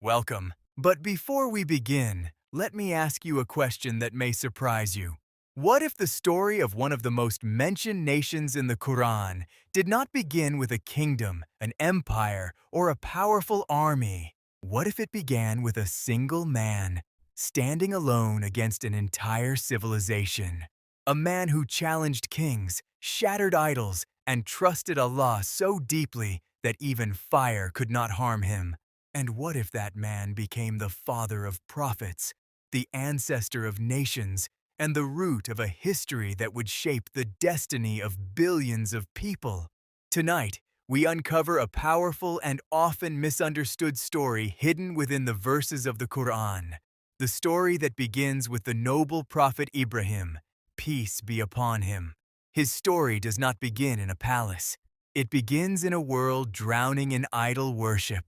Welcome. But before we begin, let me ask you a question that may surprise you. What if the story of one of the most mentioned nations in the Qur'an did not begin with a kingdom, an empire, or a powerful army? What if it began with a single man, standing alone against an entire civilization? A man who challenged kings, shattered idols, and trusted Allah so deeply that even fire could not harm him. And what if that man became the father of prophets, the ancestor of nations, and the root of a history that would shape the destiny of billions of people? Tonight, we uncover a powerful and often misunderstood story hidden within the verses of the Qur'an. The story that begins with the noble Prophet Ibrahim, peace be upon him. His story does not begin in a palace. It begins in a world drowning in idol worship.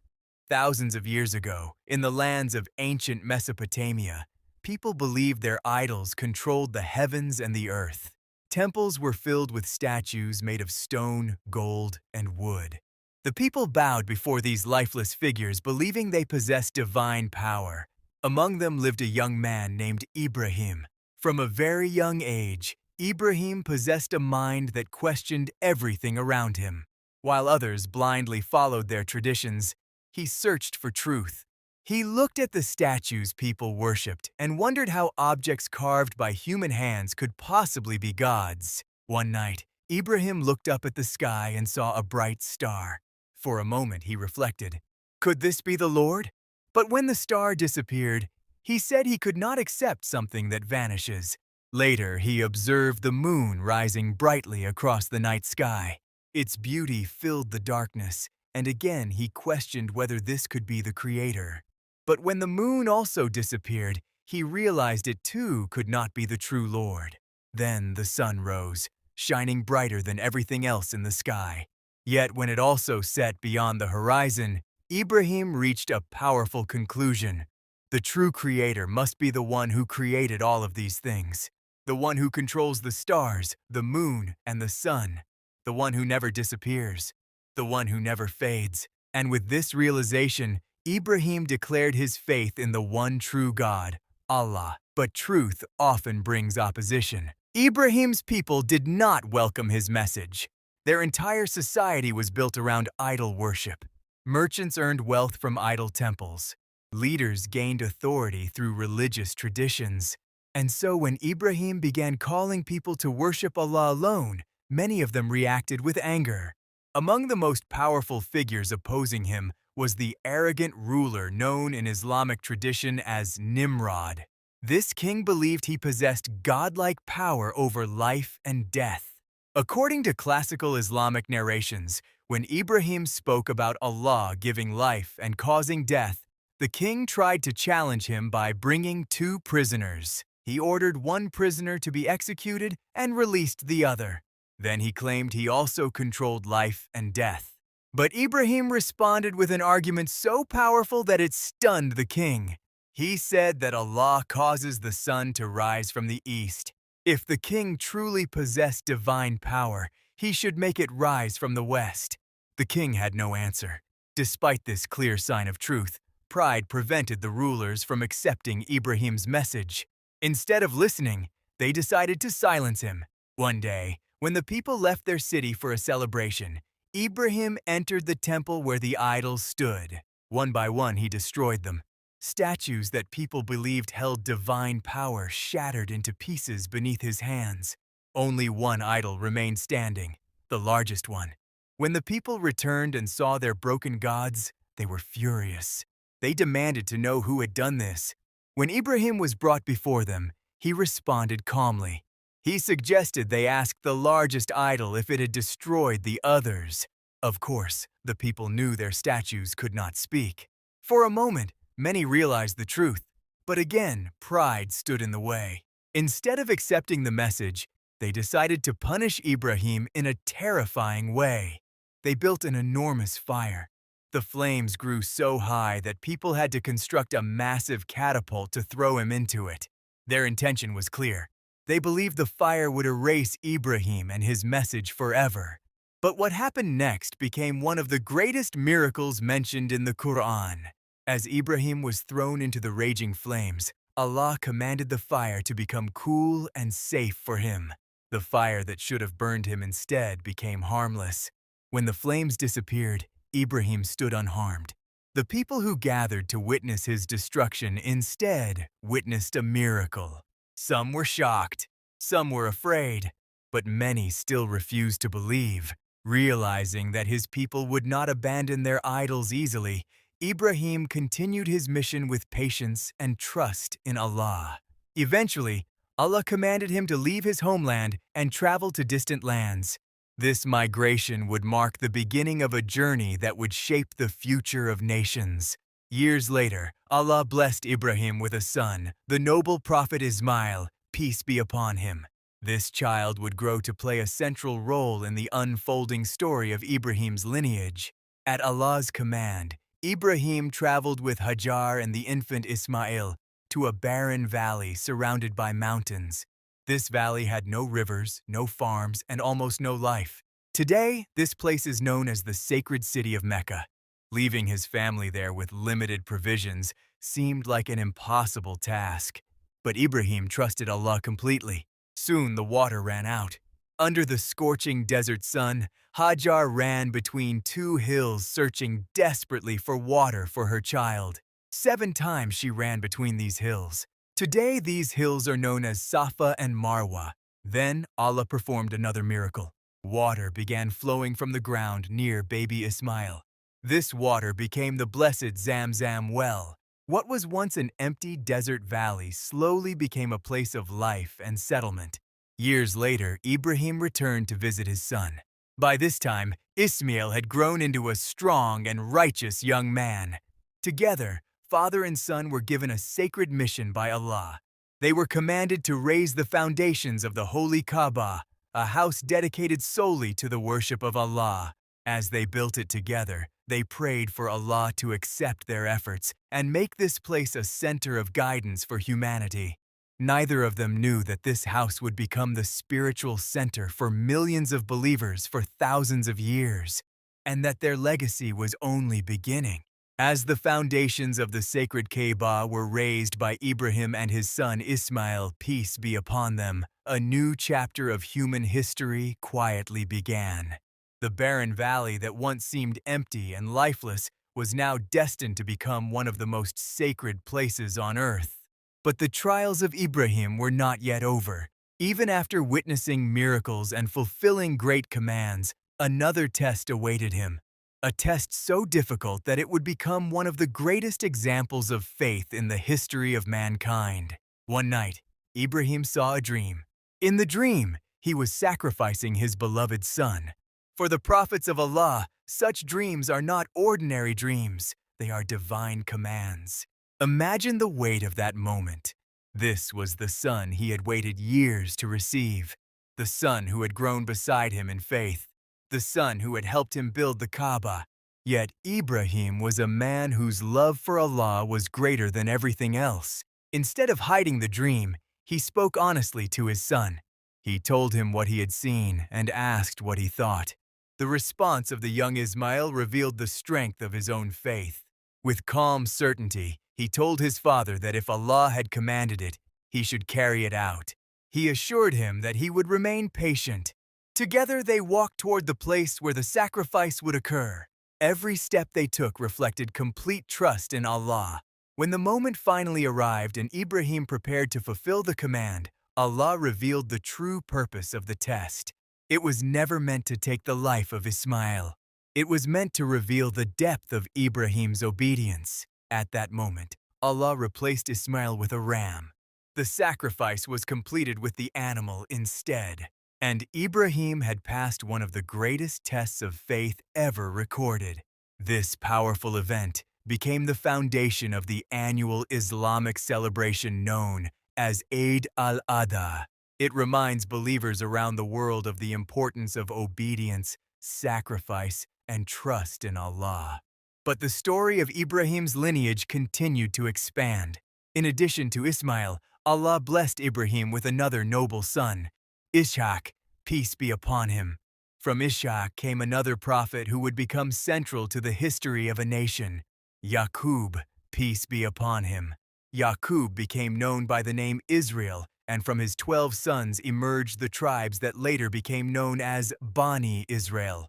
Thousands of years ago, in the lands of ancient Mesopotamia, people believed their idols controlled the heavens and the earth. Temples were filled with statues made of stone, gold, and wood. The people bowed before these lifeless figures, believing they possessed divine power. Among them lived a young man named Ibrahim. From a very young age, Ibrahim possessed a mind that questioned everything around him. While others blindly followed their traditions, he searched for truth. He looked at the statues people worshipped and wondered how objects carved by human hands could possibly be gods. One night, Ibrahim looked up at the sky and saw a bright star. For a moment, he reflected, could this be the Lord? But when the star disappeared, he said he could not accept something that vanishes. Later, he observed the moon rising brightly across the night sky. Its beauty filled the darkness, and again he questioned whether this could be the Creator. But when the moon also disappeared, he realized it too could not be the true Lord. Then the sun rose, shining brighter than everything else in the sky. Yet when it also set beyond the horizon, Ibrahim reached a powerful conclusion. The true Creator must be the one who created all of these things, the one who controls the stars, the moon, and the sun, the one who never disappears, the one who never fades. And with this realization, Ibrahim declared his faith in the one true God, Allah. But truth often brings opposition. Ibrahim's people did not welcome his message. Their entire society was built around idol worship. Merchants earned wealth from idol temples. Leaders gained authority through religious traditions. And so when Ibrahim began calling people to worship Allah alone, many of them reacted with anger. Among the most powerful figures opposing him was the arrogant ruler known in Islamic tradition as Nimrod. This king believed he possessed godlike power over life and death. According to classical Islamic narrations, when Ibrahim spoke about Allah giving life and causing death, the king tried to challenge him by bringing two prisoners. He ordered one prisoner to be executed and released the other. Then he claimed he also controlled life and death. But Ibrahim responded with an argument so powerful that it stunned the king. He said that Allah causes the sun to rise from the east. If the king truly possessed divine power, he should make it rise from the west. The king had no answer. Despite this clear sign of truth, pride prevented the rulers from accepting Ibrahim's message. Instead of listening, they decided to silence him. One day, when the people left their city for a celebration, Ibrahim entered the temple where the idols stood. One by one, he destroyed them. Statues that people believed held divine power shattered into pieces beneath his hands. Only one idol remained standing, the largest one. When the people returned and saw their broken gods, they were furious. They demanded to know who had done this. When Ibrahim was brought before them, he responded calmly. He suggested they ask the largest idol if it had destroyed the others. Of course, the people knew their statues could not speak. For a moment, many realized the truth, but again, pride stood in the way. Instead of accepting the message, they decided to punish Ibrahim in a terrifying way. They built an enormous fire. The flames grew so high that people had to construct a massive catapult to throw him into it. Their intention was clear. They believed the fire would erase Ibrahim and his message forever. But what happened next became one of the greatest miracles mentioned in the Qur'an. As Ibrahim was thrown into the raging flames, Allah commanded the fire to become cool and safe for him. The fire that should have burned him instead became harmless. When the flames disappeared, Ibrahim stood unharmed. The people who gathered to witness his destruction instead witnessed a miracle. Some were shocked, some were afraid, but many still refused to believe. Realizing that his people would not abandon their idols easily, Ibrahim continued his mission with patience and trust in Allah. Eventually, Allah commanded him to leave his homeland and travel to distant lands. This migration would mark the beginning of a journey that would shape the future of nations. Years later, Allah blessed Ibrahim with a son, the noble Prophet Ismail, peace be upon him. This child would grow to play a central role in the unfolding story of Ibrahim's lineage. At Allah's command, Ibrahim traveled with Hajar and the infant Ismail to a barren valley surrounded by mountains. This valley had no rivers, no farms, and almost no life. Today, this place is known as the sacred city of Mecca. Leaving his family there with limited provisions seemed like an impossible task. But Ibrahim trusted Allah completely. Soon the water ran out. Under the scorching desert sun, Hajar ran between two hills searching desperately for water for her child. 7 times she ran between these hills. Today these hills are known as Safa and Marwa. Then Allah performed another miracle. Water began flowing from the ground near baby Ismail. This water became the blessed Zamzam well. What was once an empty desert valley slowly became a place of life and settlement. Years later, Ibrahim returned to visit his son. By this time, Ismail had grown into a strong and righteous young man. Together, father and son were given a sacred mission by Allah. They were commanded to raise the foundations of the holy Kaaba, a house dedicated solely to the worship of Allah. As they built it together, they prayed for Allah to accept their efforts and make this place a center of guidance for humanity. Neither of them knew that this house would become the spiritual center for millions of believers for thousands of years, and that their legacy was only beginning. As the foundations of the sacred Kaaba were raised by Ibrahim and his son Ismail, peace be upon them, a new chapter of human history quietly began. The barren valley that once seemed empty and lifeless was now destined to become one of the most sacred places on earth. But the trials of Ibrahim were not yet over. Even after witnessing miracles and fulfilling great commands, another test awaited him. A test so difficult that it would become one of the greatest examples of faith in the history of mankind. One night, Ibrahim saw a dream. In the dream, he was sacrificing his beloved son. For the prophets of Allah, such dreams are not ordinary dreams. They are divine commands. Imagine the weight of that moment. This was the son he had waited years to receive. The son who had grown beside him in faith. The son who had helped him build the Kaaba. Yet Ibrahim was a man whose love for Allah was greater than everything else. Instead of hiding the dream, he spoke honestly to his son. He told him what he had seen and asked what he thought. The response of the young Ismail revealed the strength of his own faith. With calm certainty, he told his father that if Allah had commanded it, he should carry it out. He assured him that he would remain patient. Together they walked toward the place where the sacrifice would occur. Every step they took reflected complete trust in Allah. When the moment finally arrived and Ibrahim prepared to fulfill the command, Allah revealed the true purpose of the test. It was never meant to take the life of Ismail. It was meant to reveal the depth of Ibrahim's obedience. At that moment, Allah replaced Ismail with a ram. The sacrifice was completed with the animal instead. And Ibrahim had passed one of the greatest tests of faith ever recorded. This powerful event became the foundation of the annual Islamic celebration known as Eid al-Adha. It reminds believers around the world of the importance of obedience, sacrifice, and trust in Allah. But the story of Ibrahim's lineage continued to expand. In addition to Ismail, Allah blessed Ibrahim with another noble son, Ishaq, peace be upon him. From Ishaq came another prophet who would become central to the history of a nation, Yaqub, peace be upon him. Yaqub became known by the name Israel, and from his 12 sons emerged the tribes that later became known as Bani Israel.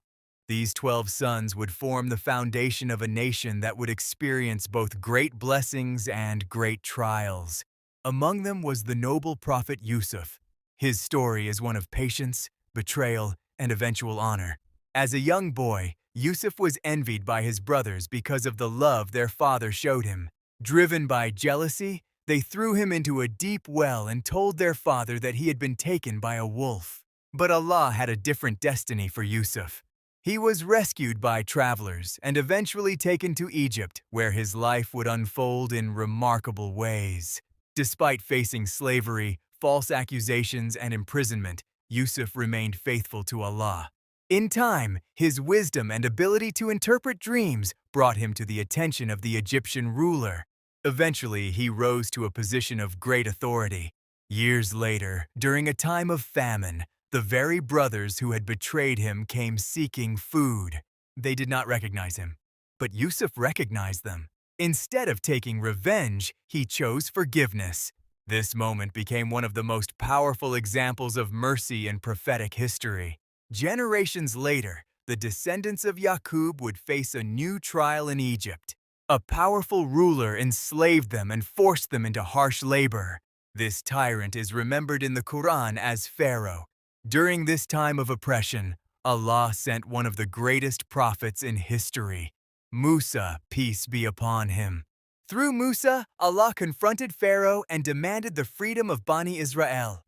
These 12 sons would form the foundation of a nation that would experience both great blessings and great trials. Among them was the noble prophet Yusuf. His story is one of patience, betrayal, and eventual honor. As a young boy, Yusuf was envied by his brothers because of the love their father showed him. Driven by jealousy, they threw him into a deep well and told their father that he had been taken by a wolf. But Allah had a different destiny for Yusuf. He was rescued by travelers and eventually taken to Egypt, where his life would unfold in remarkable ways. Despite facing slavery, false accusations, and imprisonment, Yusuf remained faithful to Allah. In time, his wisdom and ability to interpret dreams brought him to the attention of the Egyptian ruler. Eventually, he rose to a position of great authority. Years later, during a time of famine, the very brothers who had betrayed him came seeking food. They did not recognize him, but Yusuf recognized them. Instead of taking revenge, he chose forgiveness. This moment became one of the most powerful examples of mercy in prophetic history. Generations later, the descendants of Yaqub would face a new trial in Egypt. A powerful ruler enslaved them and forced them into harsh labor. This tyrant is remembered in the Qur'an as Pharaoh. During this time of oppression, Allah sent one of the greatest prophets in history, Musa, peace be upon him. Through Musa, Allah confronted Pharaoh and demanded the freedom of Bani Israel.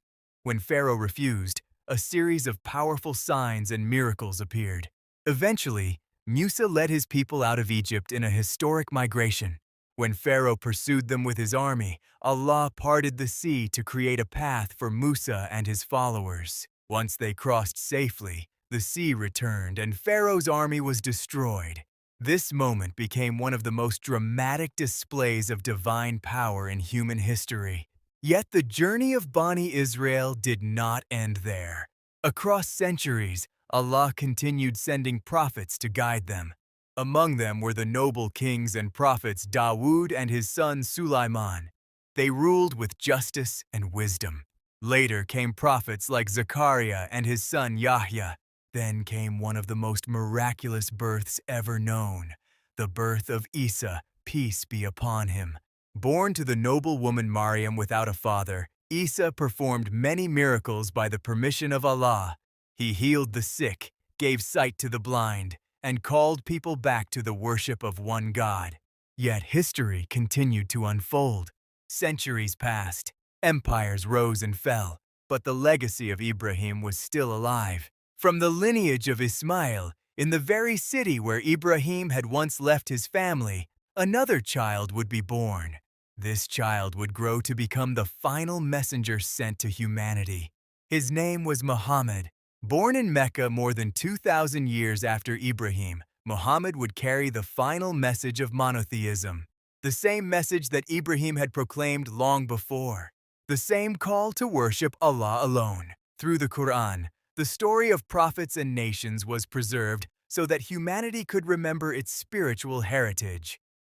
When Pharaoh refused, a series of powerful signs and miracles appeared. Eventually, Musa led his people out of Egypt in a historic migration. When Pharaoh pursued them with his army, Allah parted the sea to create a path for Musa and his followers. Once they crossed safely, the sea returned and Pharaoh's army was destroyed. This moment became one of the most dramatic displays of divine power in human history. Yet the journey of Bani Israel did not end there. Across centuries, Allah continued sending prophets to guide them. Among them were the noble kings and prophets Dawood and his son Sulaiman. They ruled with justice and wisdom. Later came prophets like Zechariah and his son Yahya. Then came one of the most miraculous births ever known, the birth of Isa, peace be upon him. Born to the noble woman Maryam without a father, Isa performed many miracles by the permission of Allah. He healed the sick, gave sight to the blind, and called people back to the worship of one God. Yet history continued to unfold. Centuries passed, empires rose and fell, but the legacy of Ibrahim was still alive. From the lineage of Ismail, in the very city where Ibrahim had once left his family, another child would be born. This child would grow to become the final messenger sent to humanity. His name was Muhammad. Born in Mecca more than 2,000 years after Ibrahim, Muhammad would carry the final message of monotheism, the same message that Ibrahim had proclaimed long before, the same call to worship Allah alone. Through the Qur'an, the story of prophets and nations was preserved so that humanity could remember its spiritual heritage.